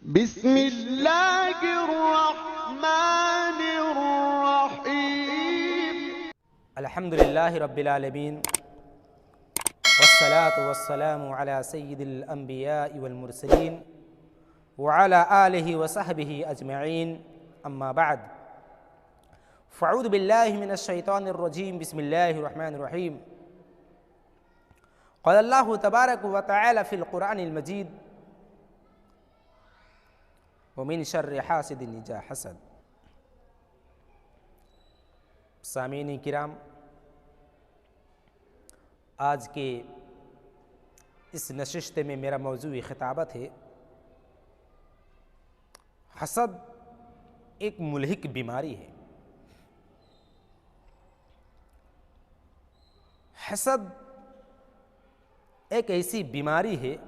बिस्मिल्लाहिर्रहमानिर्रहीम। अल्हम्दुलिल्लाहि रब्बिल आलमीन वस्सलातु वस्सलामु अला सय्यिदिल अंबियाइ वल मुरसलीन व अला आलिहि व सहबिहि अजमईन, अम्मा बाद। फ़अऊज़ु बिल्लाहि मिनश शैतानिर रजीम, बिस्मिल्लाहिर रहमानिर रहीम। क़ाल अल्लाहु तबारक व तआला फ़िल क़ुरआनिल मजीद व मिन शर्रि हासिदिन इज़ा हसद। सामीन किराम, आज के इस नशिस्त में मेरा मौज़ूई ख़िताबत है हसद एक मुल्हिक बीमारी है। हसद एक ऐसी बीमारी है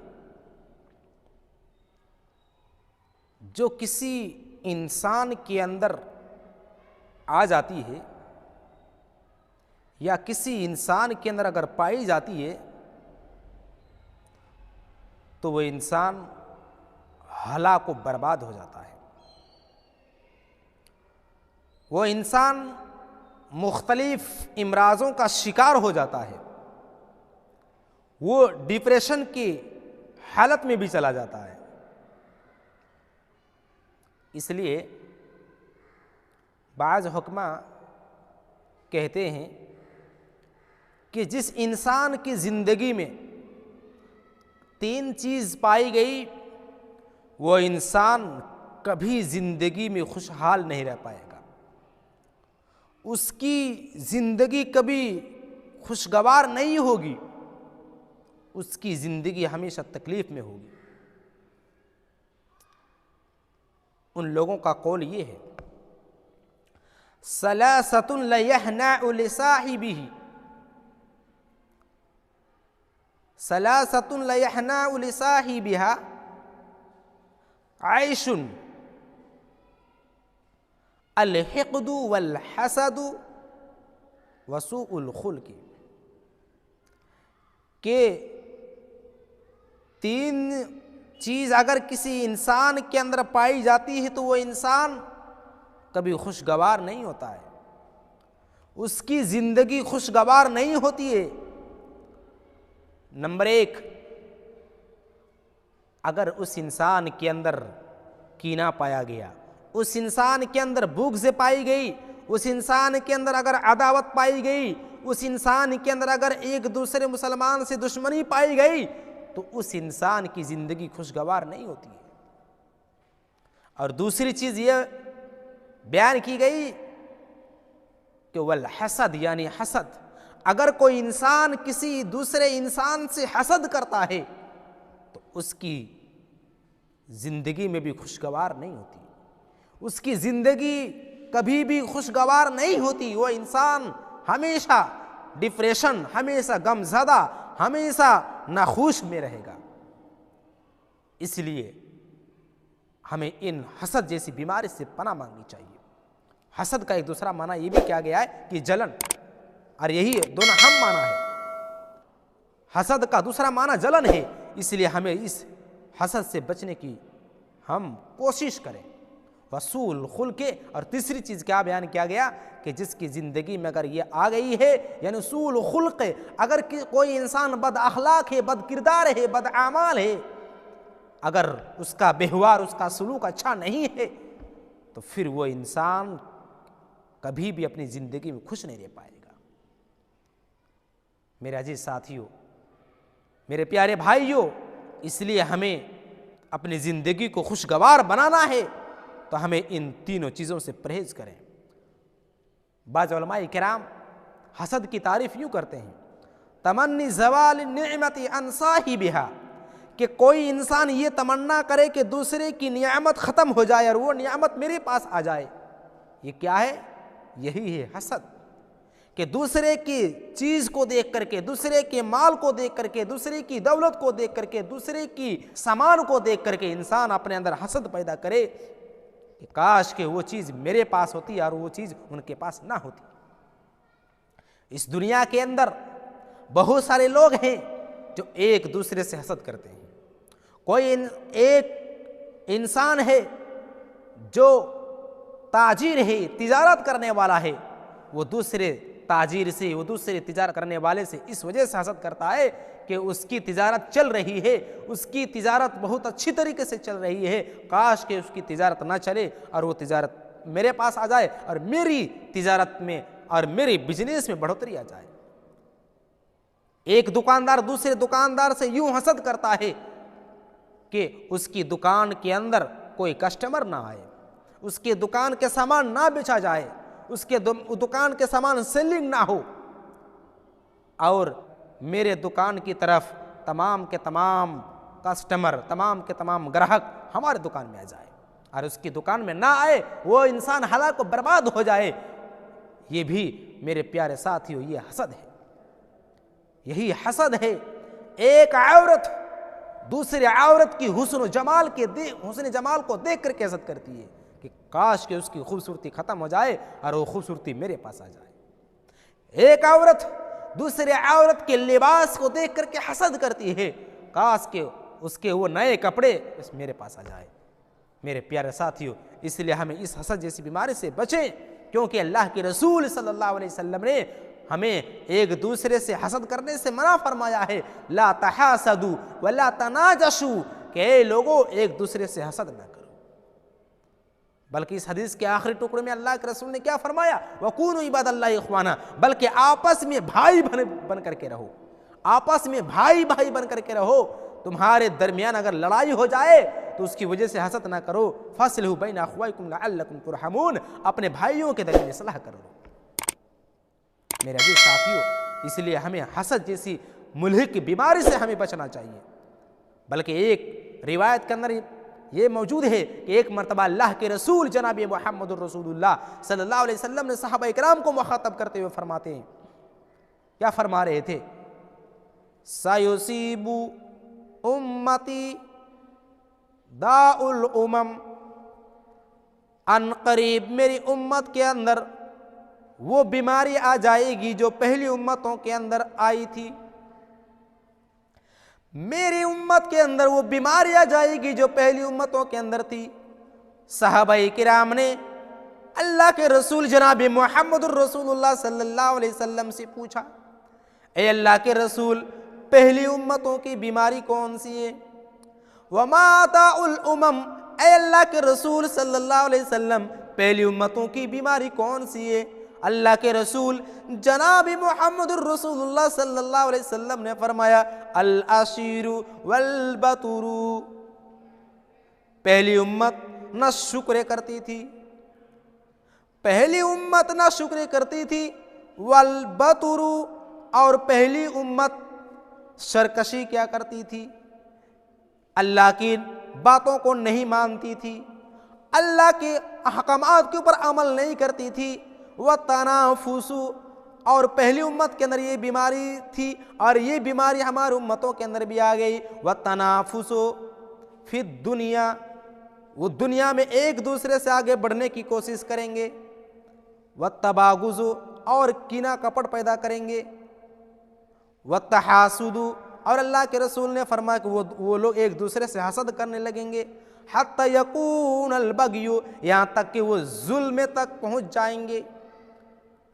जो किसी इंसान के अंदर आ जाती है या किसी इंसान के अंदर अगर पाई जाती है तो वह इंसान हलाक व बर्बाद हो जाता है। वो इंसान मुख्तलिफ इमराज़ों का शिकार हो जाता है। वो डिप्रेशन की हालत में भी चला जाता है। इसलिए बाज़ हुक्मा कहते हैं कि जिस इंसान की ज़िंदगी में 3 चीज़ पाई गई वो इंसान कभी ज़िंदगी में खुशहाल नहीं रह पाएगा। उसकी ज़िंदगी कभी खुशगवार नहीं होगी, उसकी ज़िंदगी हमेशा तकलीफ़ में होगी। उन लोगों का कौल ये है, सलासतुन ला यहनाउ लिसाहिबिही, सलासतुन ला यहनाउ लिसाहिबिहा आइशुन अल-हिक़्दु वल-हसदु वसूउल खुल्क़ि। के 3 चीज़ अगर किसी इंसान के अंदर पाई जाती है तो वो इंसान कभी खुशगवार नहीं होता है, उसकी ज़िंदगी खुशगवार नहीं होती है। नंबर 1, अगर उस इंसान के अंदर कीना पाया गया, उस इंसान के अंदर बुग़्ज़ पाई गई, उस इंसान के अंदर अगर अदावत पाई गई, उस इंसान के अंदर अगर एक दूसरे मुसलमान से दुश्मनी पाई गई तो उस इंसान की ज़िंदगी खुशगवार नहीं होती है। और दूसरी चीज़ ये बयान की गई कि वल हसद, यानी हसद, अगर कोई इंसान किसी दूसरे इंसान से हसद करता है तो उसकी ज़िंदगी में भी खुशगवार नहीं होती, उसकी ज़िंदगी कभी भी खुशगवार नहीं होती। वो इंसान हमेशा डिप्रेशन, हमेशा गमज़दा, हमेशा नाखुश में रहेगा। इसलिए हमें इन हसद जैसी बीमारी से पनाह मांगनी चाहिए। हसद का एक दूसरा माना ये भी किया गया है कि जलन, और यही दोनों हम माना है। हसद का दूसरा माना जलन है। इसलिए हमें इस हसद से बचने की हम कोशिश करें। वसूल खुल्क़े, और तीसरी चीज़ क्या बयान किया गया कि जिसकी ज़िंदगी में अगर ये आ गई है, यानी सूल खुल्क़े, अगर कोई इंसान बद अखलाक है, बद किरदार है, बद आमाल है, अगर उसका व्यवहार, उसका सलूक अच्छा नहीं है तो फिर वो इंसान कभी भी अपनी ज़िंदगी में खुश नहीं रह पाएगा। मेरे अजीज साथियों, मेरे प्यारे भाइयों, इसलिए हमें अपनी ज़िंदगी को खुशगवार बनाना है तो हमें इन तीनों चीज़ों से परहेज़ करें। बाज़ उलमाए किराम हसद की तारीफ़ यूँ करते हैं, तमन्नी ज़वाल निअमति अन साहिबिहा, कि कोई इंसान ये तमन्ना करे कि दूसरे की नियामत ख़त्म हो जाए और वो नियामत मेरे पास आ जाए। ये क्या है? यही है हसद, कि दूसरे की चीज़ को देख करके, दूसरे के माल को देख करके, दूसरे की दौलत को देख करके, दूसरे की सामान को देख करके इंसान अपने अंदर हसद पैदा करे कि काश के वो चीज़ मेरे पास होती और वो चीज़ उनके पास ना होती। इस दुनिया के अंदर बहुत सारे लोग हैं जो एक दूसरे से हसद करते हैं। कोई इंसान है जो ताजीर है, तिजारत करने वाला है, वो दूसरे ताजीर से, वो दूसरे तिजारत करने वाले से इस वजह से हसद करता है कि उसकी तिजारत चल रही है, उसकी तिजारत बहुत अच्छी तरीके से चल रही है, काश कि उसकी तिजारत ना चले और वो तिजारत मेरे पास आ जाए और मेरी तिजारत में और मेरे बिजनेस में बढ़ोतरी आ जाए। एक दुकानदार दूसरे दुकानदार से यूं हसद करता है कि उसकी दुकान के अंदर कोई कस्टमर ना आए, उसके दुकान के सामान ना बेचा जाए, उसके दुकान के सामान सेलिंग ना हो और मेरे दुकान की तरफ तमाम के तमाम कस्टमर, तमाम के तमाम ग्राहक हमारे दुकान में आ जाए और उसकी दुकान में ना आए, वो इंसान हलाक बर्बाद हो जाए। ये भी मेरे प्यारे साथियों ये हसद है, यही हसद है। एक औरत दूसरे औरत की हुस्न जमाल को देख करके हसद करती है कि काश कि उसकी खूबसूरती खत्म हो जाए और वो खूबसूरती मेरे पास आ जाए। एक औरत दूसरे औरत के लिबास को देख करके हसद करती है, काश कि उसके वो नए कपड़े मेरे पास आ जाए। मेरे प्यारे साथियों, इसलिए हमें इस हसद जैसी बीमारी से बचें, क्योंकि अल्लाह के रसूल सल्लल्लाहु अलैहि वसल्लम ने हमें एक दूसरे से हसद करने से मना फरमाया है। ला तहासदू वला तनाजशू, कि लोगों एक दूसरे से हसद ना करो। बल्कि इस हदीस के आखिरी टुकड़े में अल्लाह के रसूल ने क्या फरमाया, वकूनू इबादल्लाहि इख्वाना, बल्कि आपस में भाई बन करके रहो, आपस में भाई बन करके रहो। तुम्हारे दरमियान अगर लड़ाई हो जाए तो उसकी वजह से हसद ना करो। फस्लहू बैना अख्वाइकुम लअल्लकुम तुरहमून, अपने भाइयों के दरमियान सलाह करो। मेरे अजीज साथियों, इसलिए हमें हसद जैसी मुल्हिक बीमारी से हमें बचना चाहिए। बल्कि एक रिवायत के अंदर ये मौजूद है कि एक मरतबा अल्लाह के रसूल जनाब मुहम्मदुर रसूलुल्लाह सल्लल्लाहु अलैहि वसल्लम ने सहाबा इकराम को मुखातब करते हुए फरमाते हैं, क्या फरमा रहे थे, सयुसीबु उम्मती दाउल उमम, अन करीब मेरी उम्मत के अंदर वो बीमारी आ जाएगी जो पहली उम्मतों के अंदर आई थी। मेरी उम्मत के अंदर वो बीमारी आ जाएगी जो पहली उम्मतों के अंदर थी। सहाबाए किराम ने अल्लाह के रसूल जनाब मुहम्मदुर रसूलुल्लाह सल्लल्लाहु अलैहि वसल्लम से पूछा, ए अल्लाह के रसूल, पहली उम्मतों की बीमारी कौन सी है? वमा ताउल उमम, ए अल्लाह के रसूल सल्लल्लाहु अलैहि वसल्लम, पहली उम्मतों की बीमारी कौन सी है? अल्लाह के रसूल जनाब मुहम्मदुर रसूलुल्लाह सल्लल्लाहु अलैहि वसल्लम ने फरमाया, अल अशीरु वल बतुरु, पहली उम्मत न शुक्र करती थी, पहली उम्मत न शुक्र करती थी, वल बतुरु, और पहली उम्मत सरकशी क्या करती थी, अल्लाह की बातों को नहीं मानती थी, अल्लाह के अहकामात के ऊपर अमल नहीं करती थी। वह तनाफुसु, और पहली उम्मत के अंदर ये बीमारी थी और ये बीमारी हमारी उम्मतों के अंदर भी आ गई। वह तनाफुसु फिर दुनिया, वो दुनिया में एक दूसरे से आगे बढ़ने की कोशिश करेंगे। वह तबागुजु, और कीना कपट पैदा करेंगे। वह तहासुदु, और अल्लाह के रसूल ने फरमाया कि वो लोग एक दूसरे से हसद करने लगेंगे। हत्ता यकून अल बग़यु, यहाँ तक कि वो जुल्म तक पहुँच जाएंगे।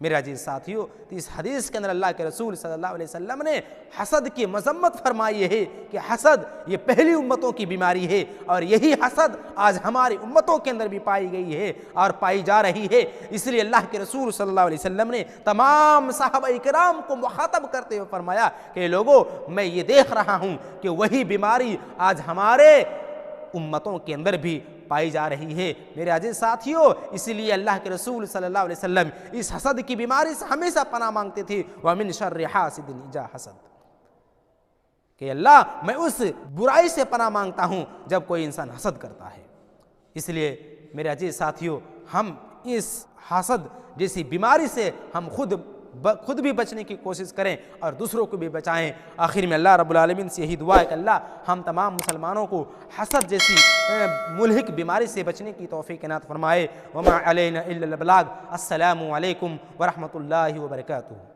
मेरे अजीज साथियों, तो इस हदीस के अंदर अल्लाह के रसूल सल्लल्लाहु अलैहि वसल्लम ने हसद की मजम्मत फरमाई है कि हसद ये पहली उम्मतों की बीमारी है और यही हसद आज हमारी उम्मतों के अंदर भी पाई गई है और पाई जा रही है। इसलिए अल्लाह के रसूल सल्लल्लाहु अलैहि वसल्लम ने तमाम सहाबा किराम को मुखातब करते हुए फरमाया कि लोगों, मैं ये देख रहा हूँ कि वही बीमारी आज हमारे उम्मतों के अंदर भी पाई जा रही है। मेरे अजीज साथियों, इसीलिए अल्लाह के रसूल सल्लल्लाहु अलैहि वसल्लम इस हसद की बीमारी से हमेशा पनाह मांगते थे। व मिन शर्रि हासिदिन इज़ा हसद, कि अल्लाह मैं उस बुराई से पनाह मांगता हूँ जब कोई इंसान हसद करता है। इसलिए मेरे अजीज साथियों, हम इस हसद जैसी बीमारी से हम खुद भी बचने की कोशिश करें और दूसरों को भी बचाएं। आखिर में अल्लाह रब्बुल आलमीन से यही दुआ है कि अल्लाह हम तमाम मुसलमानों को हसद जैसी मुल्हिक बीमारी से बचने की तौफीक इनात फरमाए। वमा अलैना इल्लल बलाग। अस्सलामु अलैकुम व रहमतुल्लाहि व बरकातुहू।